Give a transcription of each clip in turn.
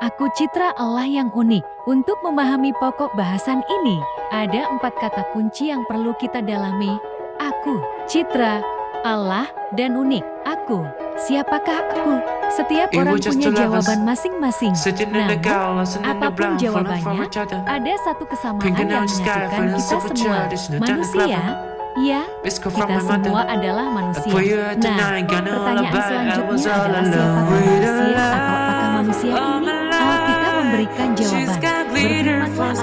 Aku citra Allah yang unik. Untuk memahami pokok bahasan ini, ada 4 kata kunci yang perlu kita dalami. Aku, citra, Allah, dan unik. Aku, siapakah aku? Setiap orang punya jawaban masing-masing. Namun, apapun jawabannya, ada satu kesamaan yang menyatukan kita semua. Manusia, ya, kita semua adalah manusia. Nah, pertanyaan selanjutnya adalah siapakah manusia atau apakah manusia ini? Alkitab memberikan jawaban. Berfirmanlah Allah,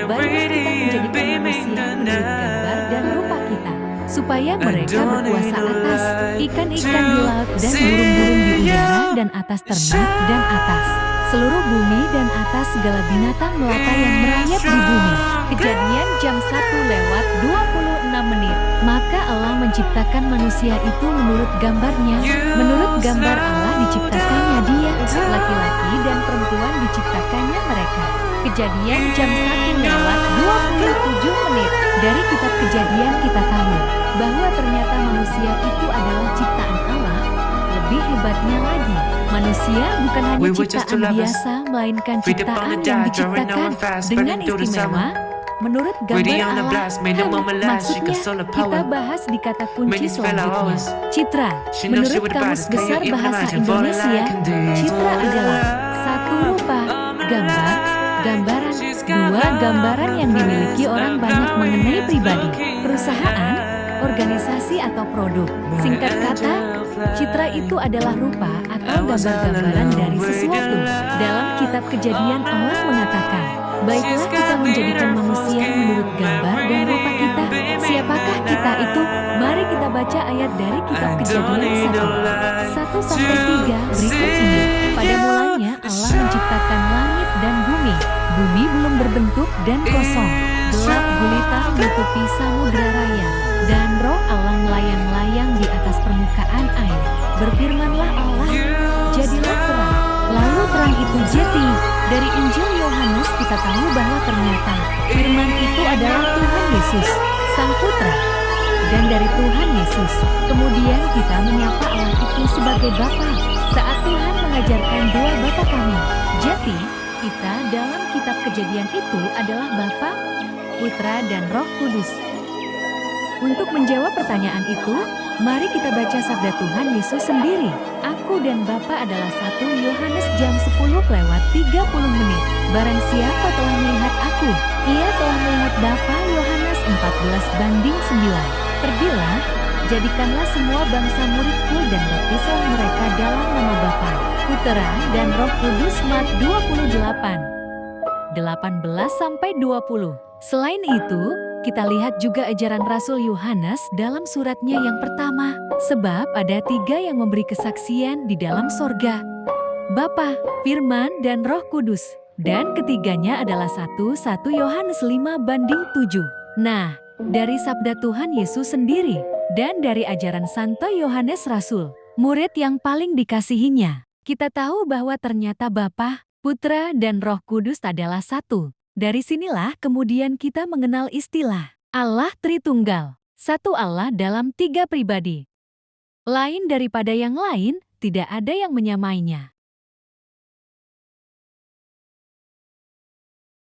barulah kita menjadikan manusia menurut gambar dan rupa kita, supaya mereka berkuasa atas ikan-ikan di laut dan burung-burung di udara dan atas ternak dan atas seluruh bumi dan atas segala binatang melata yang merayap di bumi. Kejadian jam 1:26. Maka Allah menciptakan manusia itu menurut gambarnya. Menurut gambar Allah diciptakannya dia, laki-laki dan perempuan diciptakannya mereka. Kejadian jam 1:27. Dari kitab Kejadian kita tahu bahwa ternyata manusia itu adalah ciptaan Allah. Lebih hebatnya lagi, manusia bukan hanya ciptaan biasa, melainkan ciptaan yang diciptakan dengan istimewa menurut gambar Allah. Maksudnya, kita bahas di kata kunci selanjutnya. Citra. Menurut Kamus Besar Bahasa Indonesia, citra adalah 1. Rupa, gambar, gambaran. 2. Gambaran yang dimiliki orang banyak mengenai pribadi, perusahaan, organisasi atau produk. Singkat kata, citra itu adalah rupa atau gambar-gambaran dari sesuatu. Dalam kitab Kejadian Allah mengatakan, baiklah kita menjadikan manusia menurut gambar dan rupa kita. Siapakah kita itu? Mari kita baca ayat dari kitab Kejadian 1:1-3 berikut ini. Pada mulanya Allah menciptakan langit dan bumi. Bumi belum berbentuk dan kosong. Gelap gulita menutupi samudera raya. Dan roh Allah melayang-layang di atas permukaan air. Berfirmanlah Allah, jadilah terang. Lalu terang itu jadi. Dari Injil Yohanes kita tahu bahwa ternyata firman itu adalah Tuhan Yesus, Sang Putra. Dan dari Tuhan Yesus, kemudian kita menyapa Allah itu sebagai Bapa, saat Tuhan mengajarkan doa Bapa kami. Jadi, kita dalam kitab Kejadian itu adalah Bapa, Putra, dan Roh Kudus. Untuk menjawab pertanyaan itu, mari kita baca sabda Tuhan Yesus sendiri. Aku dan Bapa adalah satu. Yohanes jam 10:30. Barang siapa telah melihat aku, ia telah melihat Bapa. Yohanes 14:9. Pergilah, jadikanlah semua bangsa muridku dan baptislah mereka dalam nama Bapa, Putra, dan Roh Kudus. Mat 28:18-20. Selain itu, kita lihat juga ajaran Rasul Yohanes dalam suratnya yang pertama, sebab ada 3 yang memberi kesaksian di dalam sorga, Bapa, Firman, dan Roh Kudus. Dan ketiganya adalah 1 Yohanes 5:7. Nah, dari sabda Tuhan Yesus sendiri, dan dari ajaran Santo Yohanes Rasul, murid yang paling dikasihinya, kita tahu bahwa ternyata Bapa, Putra, dan Roh Kudus adalah satu. Dari sinilah kemudian kita mengenal istilah Allah Tritunggal, satu Allah dalam 3 pribadi. Lain daripada yang lain, tidak ada yang menyamainya.